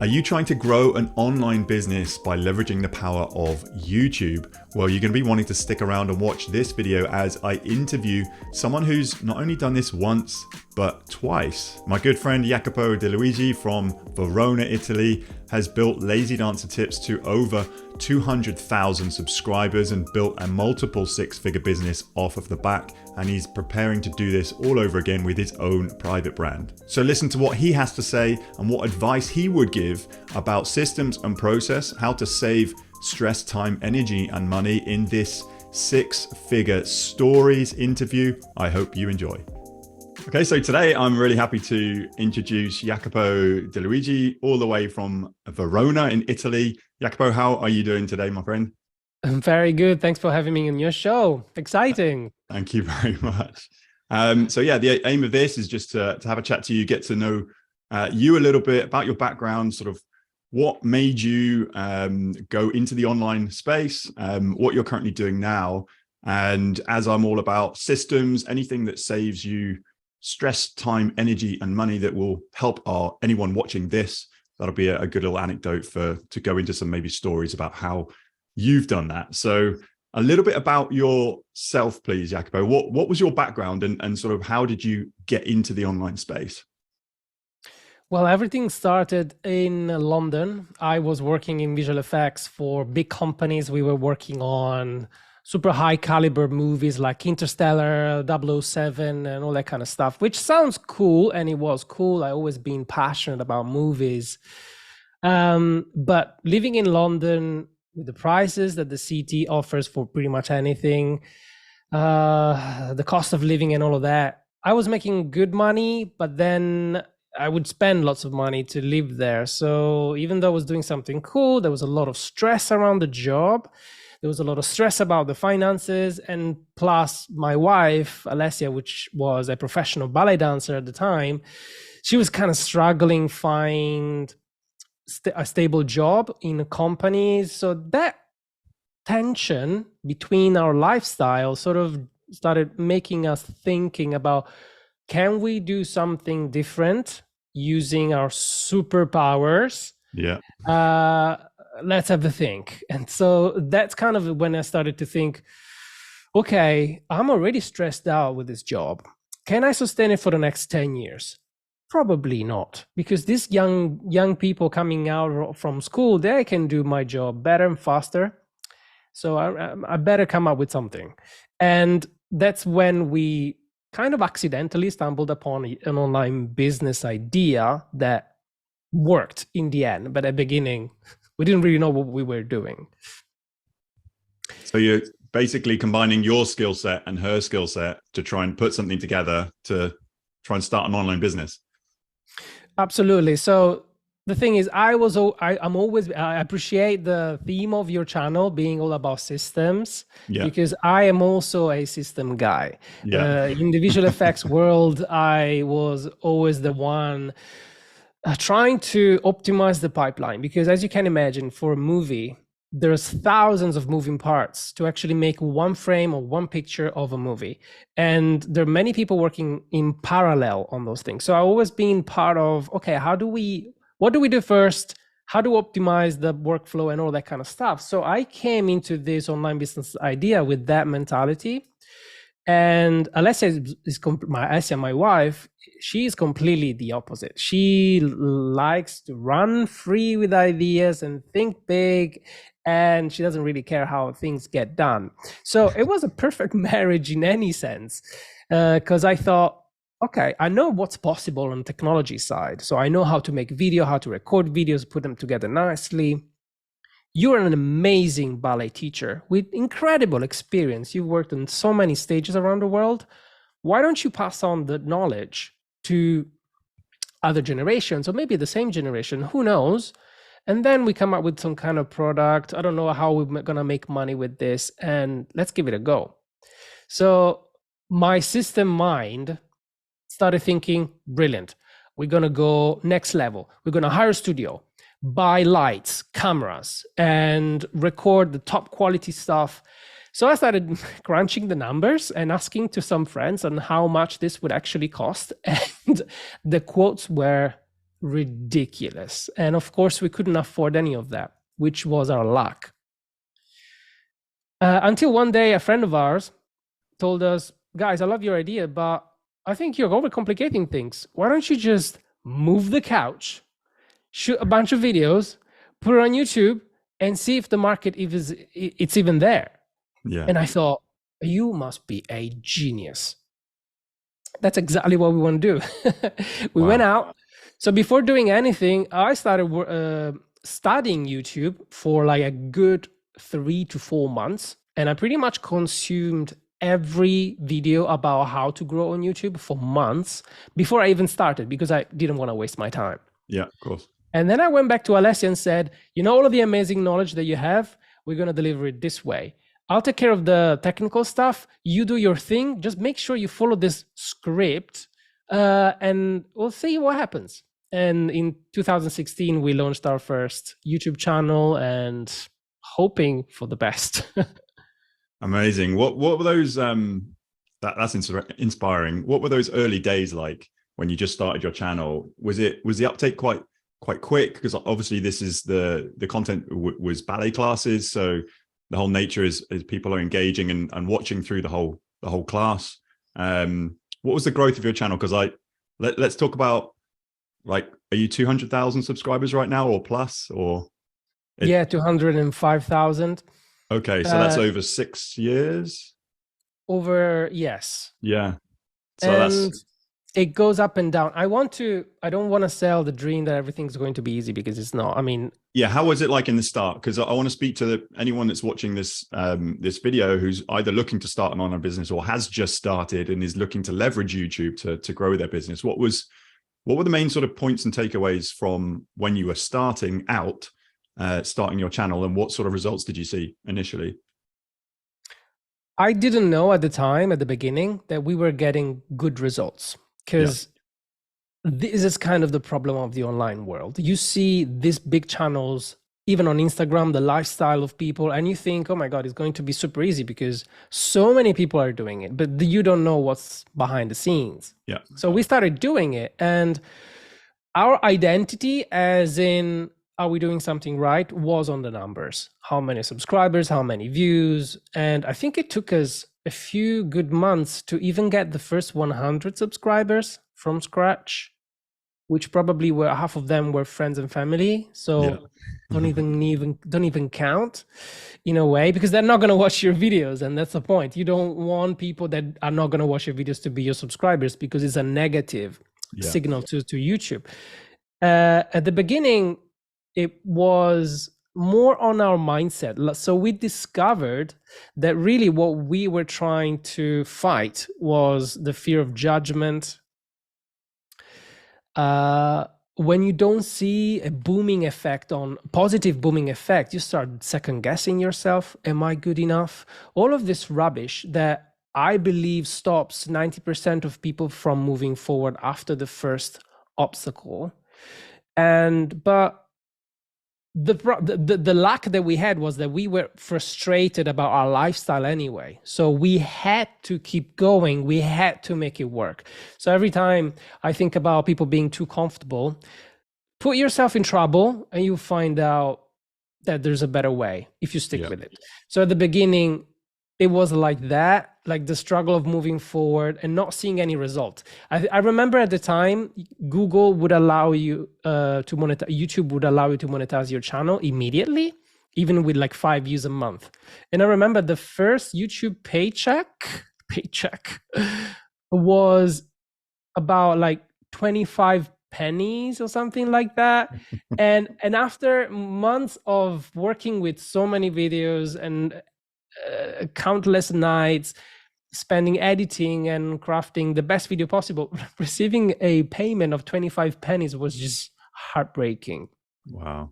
Are you trying to grow an online business by leveraging the power of YouTube? Well, you're going to be wanting to stick around and watch this video as I interview someone who's not only done this once, but twice. My good friend Iacopo Di Luigi from Verona, Italy, has built Lazy Dancer Tips to over 200,000 subscribers and built a multiple six-figure business off of the back. And he's preparing to do this all over again with his own private brand. So listen to what he has to say and what advice he would give about systems and process, how to save stress, time, energy, and money in this six-figure stories interview. I hope you enjoy. Okay, so today I'm really happy to introduce Iacopo Di Luigi all the way from Verona in Italy. Iacopo, how are you doing today, my friend? I'm very good. Thanks for having me on your show. Exciting. Thank you very much. So yeah, the aim of this is just to have a chat to you, get to know you a little bit about your background, sort of what made you go into the online space, what you're currently doing now. And as I'm all about systems, anything that saves you stress, time, energy, and money that will help anyone watching this, that'll be a good little anecdote to go into some maybe stories about how you've done that. So a little bit about yourself, please, Iacopo. What was your background and sort of how did you get into the online space? Well, everything started in London. I was working in visual effects for big companies. We were working on super high caliber movies like Interstellar, 007 and all that kind of stuff, which sounds cool. And it was cool. I always been passionate about movies. But living in London with the prices that the city offers for pretty much anything, the cost of living and all of that, I was making good money, but then I would spend lots of money to live there. So even though I was doing something cool, there was a lot of stress around the job. There was a lot of stress about the finances, and plus my wife, Alessia, which was a professional ballet dancer at the time, she was kind of struggling find a stable job in a company. So that tension between our lifestyle sort of started making us thinking about, can we do something different using our superpowers? Yeah. Let's have a think. And so that's kind of when I started to think, okay, I'm already stressed out with this job. Can I sustain it for the next 10 years? Probably not, because these young people coming out from school, they can do my job better and faster. So I better come up with something. And that's when we kind of accidentally stumbled upon an online business idea that worked in the end. But at the beginning, we didn't really know what we were doing. So you're basically combining your skill set and her skill set to try and put something together to try and start an online business. Absolutely. So the thing is, I appreciate the theme of your channel being all about systems, because I am also a system guy. In the visual effects world, I was always the one trying to optimize the pipeline, because as you can imagine, for a movie, there's thousands of moving parts to actually make one frame or one picture of a movie. And there are many people working in parallel on those things. So I've always been part of, okay, what do we do first? How to optimize the workflow and all that kind of stuff. So I came into this online business idea with that mentality. And Alessia, my wife, she is completely the opposite. She likes to run free with ideas and think big, and she doesn't really care how things get done. So it was a perfect marriage in any sense, because I thought, okay, I know what's possible on the technology side. So I know how to make video, how to record videos, put them together nicely. You're an amazing ballet teacher with incredible experience. You've worked on so many stages around the world. Why don't you pass on the knowledge to other generations, or maybe the same generation, who knows? And then we come up with some kind of product. I don't know how we're going to make money with this, and let's give it a go. So my system mind started thinking, brilliant. We're going to go next level. We're going to hire a studio, buy lights, cameras, and record the top quality stuff. So I started crunching the numbers and asking to some friends on how much this would actually cost. And the quotes were ridiculous. And of course, we couldn't afford any of that, which was our luck. Until one day, a friend of ours told us, guys, I love your idea, but I think you're overcomplicating things. Why don't you just move the couch, shoot a bunch of videos, put it on YouTube, and see if the market it's even there? Yeah. And I thought, you must be a genius. That's exactly what we want to do. We went out. So before doing anything, I started studying YouTube for like a good 3 to 4 months. And I pretty much consumed every video about how to grow on YouTube for months before I even started, because I didn't want to waste my time. Yeah, of course. And then I went back to Alessia and said, you know, all of the amazing knowledge that you have, we're going to deliver it this way. I'll take care of the technical stuff. You do your thing. Just make sure you follow this script, and we'll see what happens. And in 2016, we launched our first YouTube channel, and hoping for the best. Amazing. What were those? That's inspiring. What were those early days like when you just started your channel? Was the uptake quite quick? Because obviously this is the content was ballet classes, so the whole nature is people are engaging and watching through the whole class. What was the growth of your channel? Because let's talk about, like, are you 200,000 subscribers right now or plus, or? Yeah, 205,000. Okay, so that's over 6 years. Yes. Yeah. So and it goes up and down. I don't want to sell the dream that everything's going to be easy, because it's not. I mean, yeah, how was it like in the start? Because I want to speak to anyone that's watching this this video who's either looking to start an online business or has just started and is looking to leverage YouTube to grow their business. What were the main sort of points and takeaways from when you were starting your channel, and what sort of results did you see initially? I didn't know at the time, at the beginning, that we were getting good results, because this is kind of the problem of the online world. You see these big channels, even on Instagram, the lifestyle of people, and you think, oh my God, it's going to be super easy because so many people are doing it, but you don't know what's behind the scenes. Yeah. So we started doing it, and our identity, as in, are we doing something right, was on the numbers. How many subscribers, how many views. And I think it took us a few good months to even get the first 100 subscribers from scratch, which probably were half of them were friends and family. So don't even count in a way, because they're not going to watch your videos. And that's the point. You don't want people that are not going to watch your videos to be your subscribers, because it's a negative signal to YouTube. At the beginning, it was more on our mindset. So we discovered that really what we were trying to fight was the fear of judgment. When you don't see a positive booming effect, you start second guessing yourself. Am I good enough? All of this rubbish that I believe stops 90% of people from moving forward after the first obstacle. But the lack that we had was that we were frustrated about our lifestyle anyway. So we had to keep going. We had to make it work. So every time I think about people being too comfortable, put yourself in trouble and you find out that there's a better way if you stick with it. So at the beginning, it was like that, like the struggle of moving forward and not seeing any result. I remember at the time, Google would allow you to monetize, YouTube would allow you to monetize your channel immediately, even with like 5 views a month. And I remember the first YouTube paycheck was about like 25 pennies or something like that. and after months of working with so many videos and countless nights spending editing and crafting the best video possible, receiving a payment of 25 pennies was just heartbreaking. Wow.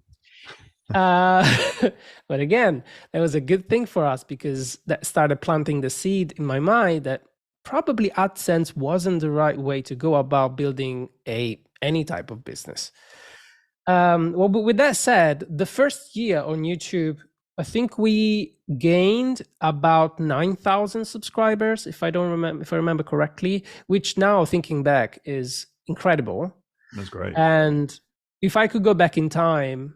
But again, that was a good thing for us, because that started planting the seed in my mind that probably AdSense wasn't the right way to go about building any type of business. Well, but with that said, the first year on YouTube, I think we gained about 9,000 subscribers, if I remember correctly, which now, thinking back, is incredible. That's great. And if I could go back in time,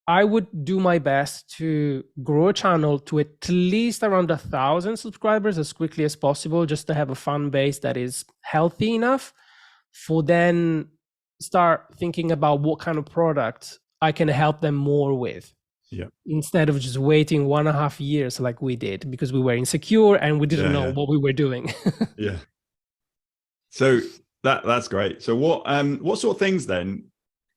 I would do my best to grow a channel to at least around 1,000 subscribers as quickly as possible, just to have a fan base that is healthy enough for then start thinking about what kind of product I can help them more with. Yeah. Instead of just waiting 1.5 years like we did, because we were insecure and we didn't know what we were doing. Yeah. So that's great. So what sort of things then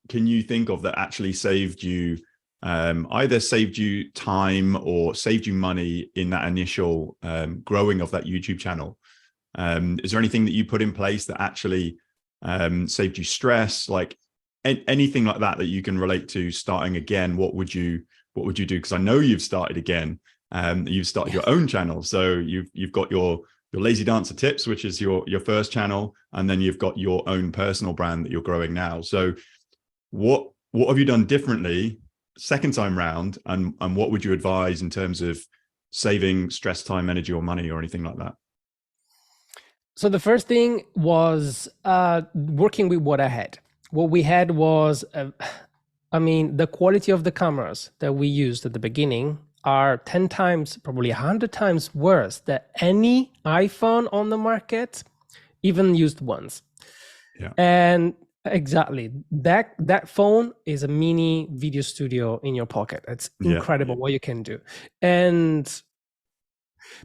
can you think of that actually saved you, either saved you time or saved you money in that initial growing of that YouTube channel? Is there anything that you put in place that actually saved you stress, like anything like that that you can relate to starting again? What would you do? Because I know you've started again. You've started your own channel, so you've got your Lazy Dancer Tips, which is your first channel, and then you've got your own personal brand that you're growing now. So what have you done differently second time round, and what would you advise in terms of saving stress, time, energy, or money, or anything like that? So the first thing was working with what I had. What we had was, the quality of the cameras that we used at the beginning are 10 times, probably 100 times worse than any iPhone on the market, even used ones. Yeah. And exactly, that phone is a mini video studio in your pocket. It's incredible what you can do. And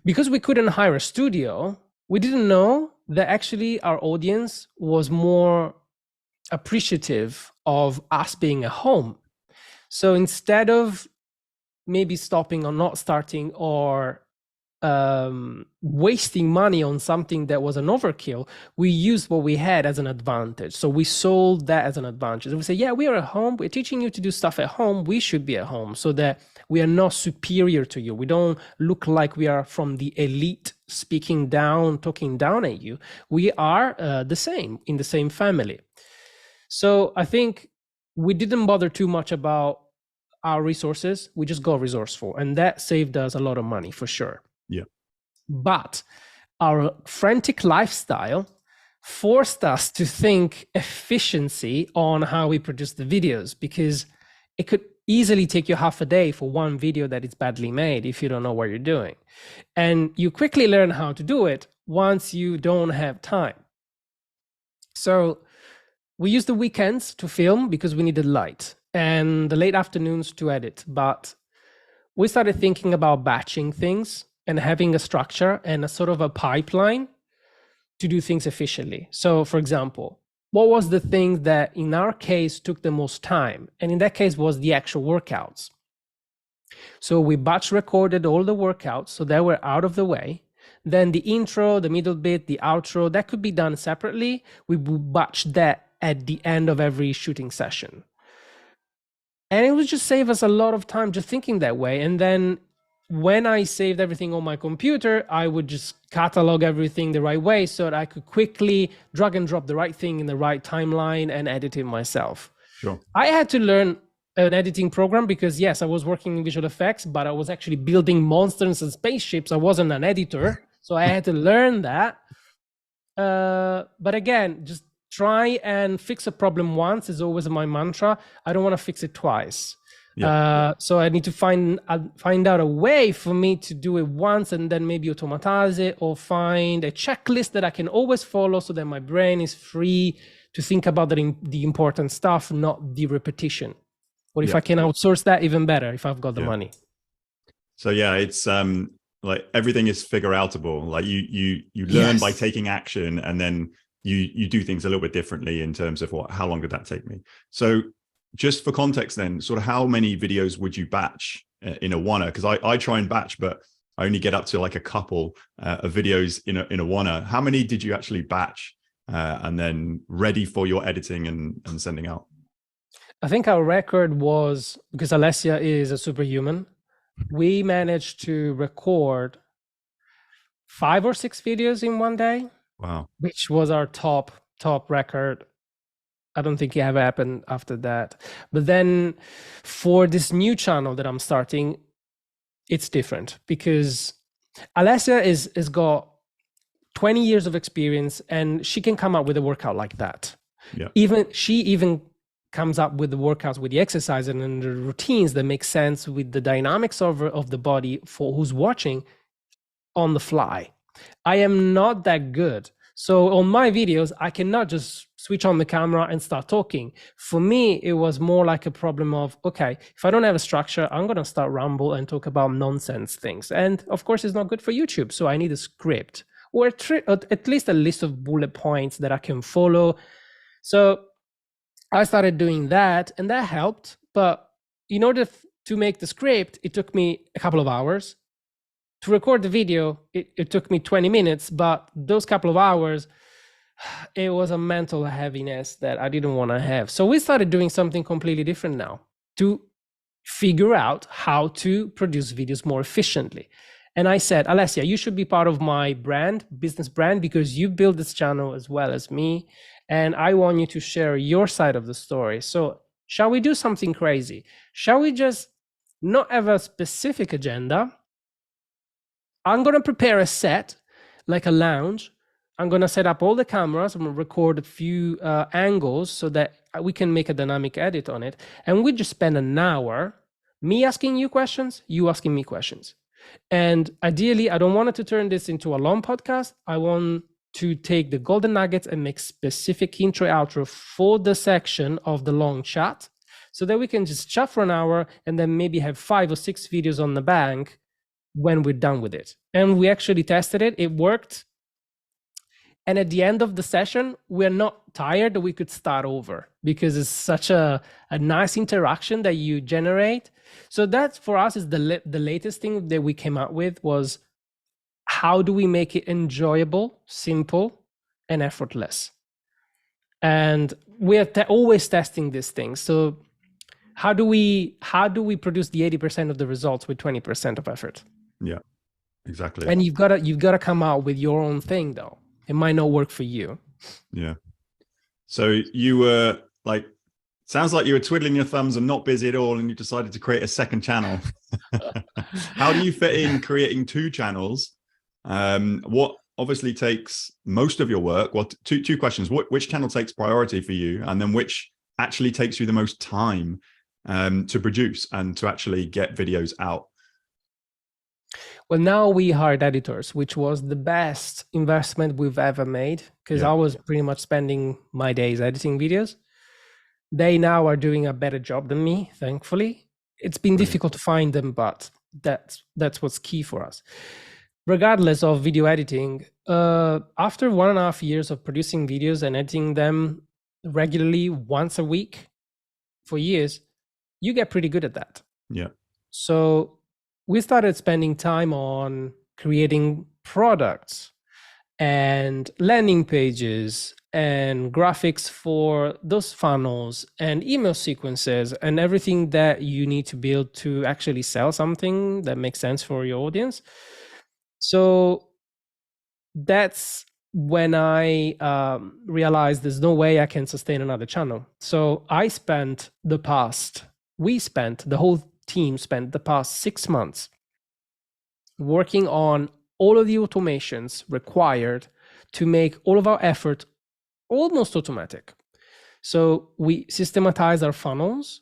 because we couldn't hire a studio, we didn't know that actually our audience was more appreciative of us being at home. So instead of maybe stopping or not starting or wasting money on something that was an overkill, we used what we had as an advantage. So we sold that as an advantage. We say, yeah, we are at home. We're teaching you to do stuff at home. We should be at home so that we are not superior to you. We don't look like we are from the elite speaking down, talking down at you. We are the same, in the same family. So I think we didn't bother too much about our resources. We just got resourceful, and that saved us a lot of money for sure. Yeah. But our frantic lifestyle forced us to think efficiency on how we produce the videos, because it could easily take you half a day for one video that is badly made if you don't know what you're doing. And you quickly learn how to do it once you don't have time. So we used the weekends to film because we needed light, and the late afternoons to edit. But we started thinking about batching things and having a structure and a sort of a pipeline to do things efficiently. So for example, what was the thing that in our case took the most time? And in that case was the actual workouts. So we batch recorded all the workouts so they were out of the way. Then the intro, the middle bit, the outro, that could be done separately. We would batch that at the end of every shooting session. And it would just save us a lot of time just thinking that way. And then when I saved everything on my computer, I would just catalog everything the right way so that I could quickly drag and drop the right thing in the right timeline and edit it myself. Sure. I had to learn an editing program because yes, I was working in visual effects, but I was actually building monsters and spaceships. I wasn't an editor, so I had to learn that. But again, just try and fix a problem once is always my mantra. I don't want to fix it twice. Yeah. So I need to find out a way for me to do it once and then maybe automatize it, or find a checklist that I can always follow so that my brain is free to think about the important stuff, not the repetition. Or if I can outsource that, even better, if I've got the money. So yeah, it's like everything is figure outable. Like you learn by taking action, and then you do things a little bit differently in terms of how long did that take me. So just for context then, sort of how many videos would you batch in a oneer? Because I try and batch, but I only get up to like a couple of videos in a oneer. How many did you actually batch and then ready for your editing and sending out? I think our record was, because Alessia is a superhuman, we managed to record 5 or 6 videos in one day. Wow. Which was our top record. I don't think it ever happened after that. But then for this new channel that I'm starting, it's different because Alessia is got 20 years of experience and she can come up with a workout like that. Yeah. She even comes up with the workouts, with the exercise and the routines that make sense with the dynamics of the body for who's watching on the fly. I am not that good. So on my videos, I cannot just switch on the camera and start talking. For me, it was more like a problem of, okay, if I don't have a structure, I'm going to start ramble and talk about nonsense things. And of course, it's not good for YouTube. So I need a script or at least a list of bullet points that I can follow. So I started doing that, and that helped. But in order to make the script, it took me a couple of hours. To record the video, it took me 20 minutes, but those couple of hours, it was a mental heaviness that I didn't want to have. So we started doing something completely different now to figure out how to produce videos more efficiently. And I said, Alessia, you should be part of my business brand, because you built this channel as well as me. And I want you to share your side of the story. So shall we do something crazy? Shall we just not have a specific agenda? I'm going to prepare a set, like a lounge. I'm going to set up all the cameras. I'm going to record a few angles so that we can make a dynamic edit on it. And we just spend an hour, me asking you questions, you asking me questions. And ideally, I don't want it to turn this into a long podcast. I want to take the golden nuggets and make specific intro outro for the section of the long chat, so that we can just chat for an hour and then maybe have 5 or 6 videos on the bank when we're done with it. And we actually tested it. It worked. And at the end of the session, we're not tired. We could start over because it's such a nice interaction that you generate. So that for us is the latest thing that we came up with, was how do we make it enjoyable, simple, and effortless? And we're always testing these things. So how do we produce the 80% of the results with 20% of effort? Yeah, exactly. And you've got to come out with your own thing, though. It might not work for you. Yeah. So you were like, sounds like you were twiddling your thumbs and not busy at all, and you decided to create a second channel. How do you fit in creating 2 channels? What obviously takes most of your work? Well, two questions. Which channel takes priority for you? And then which actually takes you the most time to produce and to actually get videos out? Well, now we hired editors, which was the best investment we've ever made, because I was pretty much spending my days editing videos. They now are doing a better job than me, thankfully. It's been difficult to find them, but that's what's key for us. Regardless of video editing, after 1.5 years of producing videos and editing them regularly once a week for years, you get pretty good at that. Yeah. So we started spending time on creating products and landing pages and graphics for those funnels and email sequences and everything that you need to build to actually sell something that makes sense for your audience. So that's when I realized there's no way I can sustain another channel. So the whole team spent the past 6 months working on all of the automations required to make all of our effort almost automatic. So we systematized our funnels.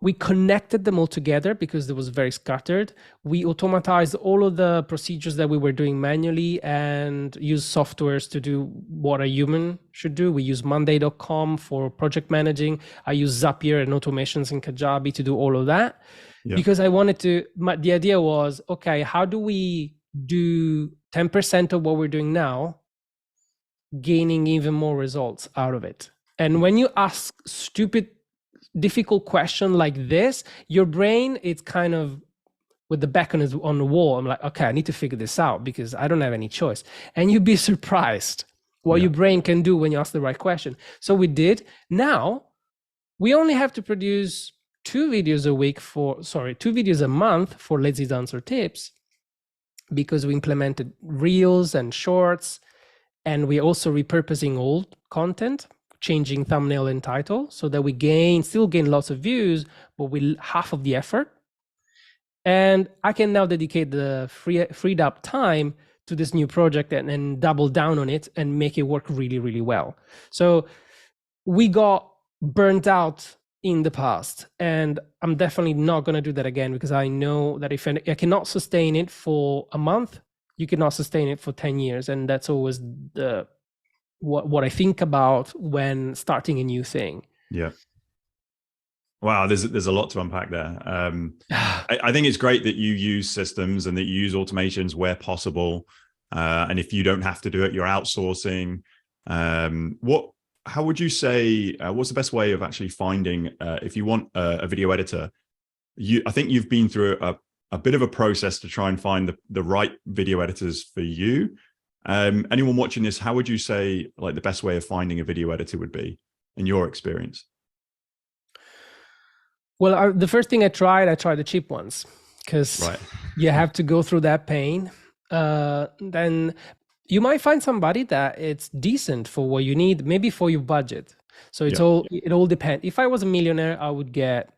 We connected them all together because it was very scattered. We automatized all of the procedures that we were doing manually and used softwares to do what a human should do. We use Monday.com for project managing. I use Zapier and automations in Kajabi to do all of that. Yeah. Because I wanted to, the idea was, okay, how do we do 10% of what we're doing now, gaining even more results out of it? And when you ask difficult question like this, your brain, it's kind of with the back on the wall. I'm like, okay, I need to figure this out because I don't have any choice. And you'd be surprised what your brain can do when you ask the right question. So we did. Now we only have to produce 2 videos a month for Lazy Dancer Tips, because we implemented reels and shorts, and we're also repurposing old content, changing thumbnail and title, so that we still gain lots of views, but with half of the effort. And I can now dedicate the freed up time to this new project and double down on it and make it work really, really well. So we got burnt out in the past, and I'm definitely not going to do that again, because I know that if I cannot sustain it for a month, you cannot sustain it for 10 years. And that's always what I think about when starting a new thing. Yeah. Wow, there's a lot to unpack there. I think it's great that you use systems and that you use automations where possible. And if you don't have to do it, you're outsourcing. How would you say, what's the best way of actually finding, if you want a video editor, I think you've been through a bit of a process to try and find the right video editors for you. Anyone watching this, how would you say like the best way of finding a video editor would be in your experience? Well, the first thing I tried the cheap ones, because you have to go through that pain. Then you might find somebody that it's decent for what you need, maybe for your budget. So it all depends. If I was a millionaire, I would get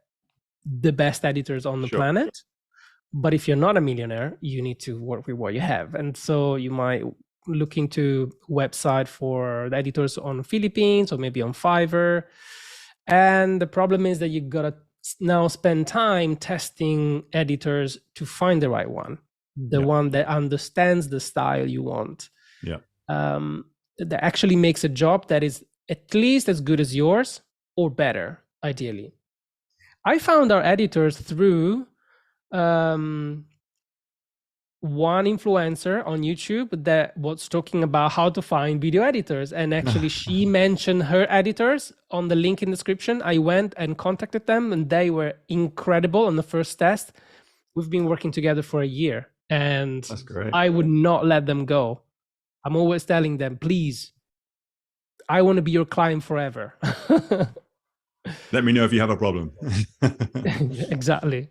the best editors on the planet. But if you're not a millionaire, you need to work with what you have. And so you might look into website for the editors on Philippines or maybe on Fiverr. And the problem is that you gotta now spend time testing editors to find the right one, one that understands the style you want. That actually makes a job that is at least as good as yours or better, ideally. I found our editors through one influencer on YouTube that was talking about how to find video editors, and actually she mentioned her editors on the link in the description. I went and contacted them, and they were incredible on the first test. We've been working together for a year, and that's great. I would not let them go. I'm always telling them, please, I want to be your client forever. Let me know if you have a problem. Exactly.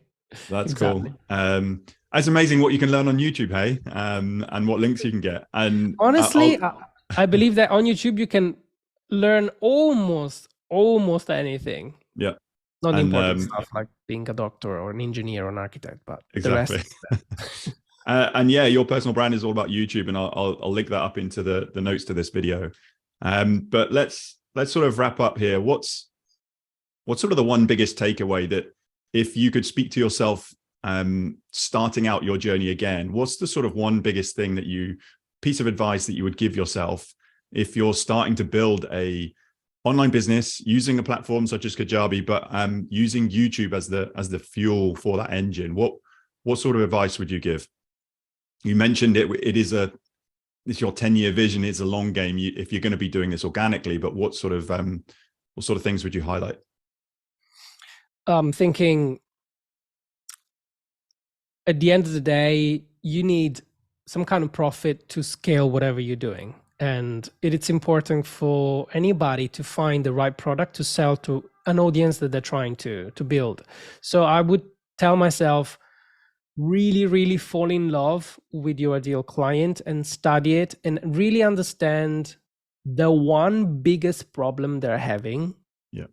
That's cool. It's amazing what you can learn on YouTube, hey, and what links you can get. And honestly, I believe that on YouTube you can learn almost anything. Yeah. Not the important stuff like being a doctor or an engineer or an architect, but exactly. The rest and yeah, your personal brand is all about YouTube, and I'll link that up into the notes to this video. But let's sort of wrap up here. What's sort of the one biggest takeaway that if you could speak to yourself starting out your journey again, what's the sort of one biggest thing piece of advice that you would give yourself if you're starting to build a online business using a platform such as Kajabi, but using YouTube as the fuel for that engine? What sort of advice would you give? You mentioned it's your 10-year vision. It's a long game if you're going to be doing this organically, but what sort of things would you highlight? Thinking at the end of the day, you need some kind of profit to scale whatever you're doing. And it's important for anybody to find the right product to sell to an audience that they're trying to build. So I would tell myself, really, really fall in love with your ideal client and study it and really understand the one biggest problem they're having.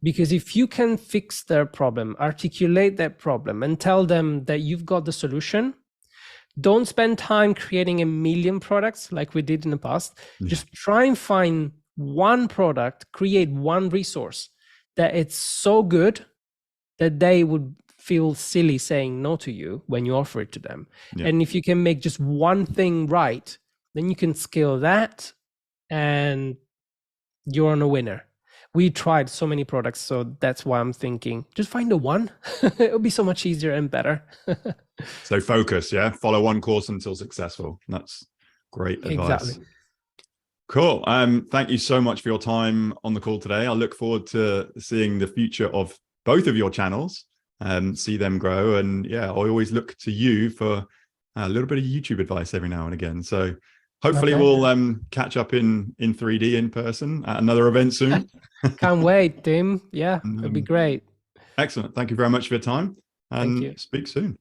Because if you can fix their problem, articulate that problem, and tell them that you've got the solution, don't spend time creating a million products like we did in the past. Just try and find one product, create one resource that it's so good that they would feel silly saying no to you when you offer it to them. And if you can make just one thing right, then you can scale that and you're on a winner. We tried so many products, so that's why I'm thinking, just find the one. It'll be so much easier and better. So focus, follow one course until successful. That's great advice. Exactly. Cool. Thank you so much for your time on the call today. I look forward to seeing the future of both of your channels, see them grow. And I always look to you for a little bit of YouTube advice every now and again. So hopefully we'll catch up in 3D in person at another event soon. Can't wait, Tim. Yeah, it'll be great. Excellent. Thank you very much for your time, and speak soon.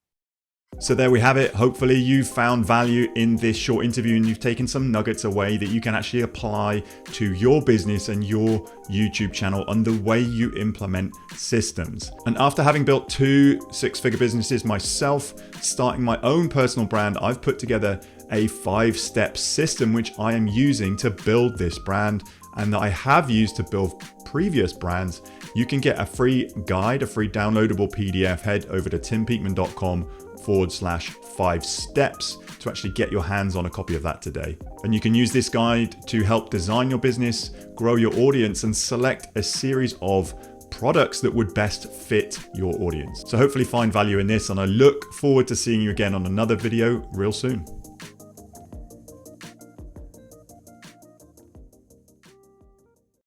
So there we have it. Hopefully you found value in this short interview and you've taken some nuggets away that you can actually apply to your business and your YouTube channel and the way you implement systems. And after having built 2 six-figure businesses myself, starting my own personal brand, I've put together a 5-step system which I am using to build this brand and that I have used to build previous brands. You can get a free guide, a free downloadable PDF. Head over to timpeakman.com/5 steps to actually get your hands on a copy of that today. And you can use this guide to help design your business, grow your audience, and select a series of products that would best fit your audience. So hopefully find value in this, and I look forward to seeing you again on another video real soon.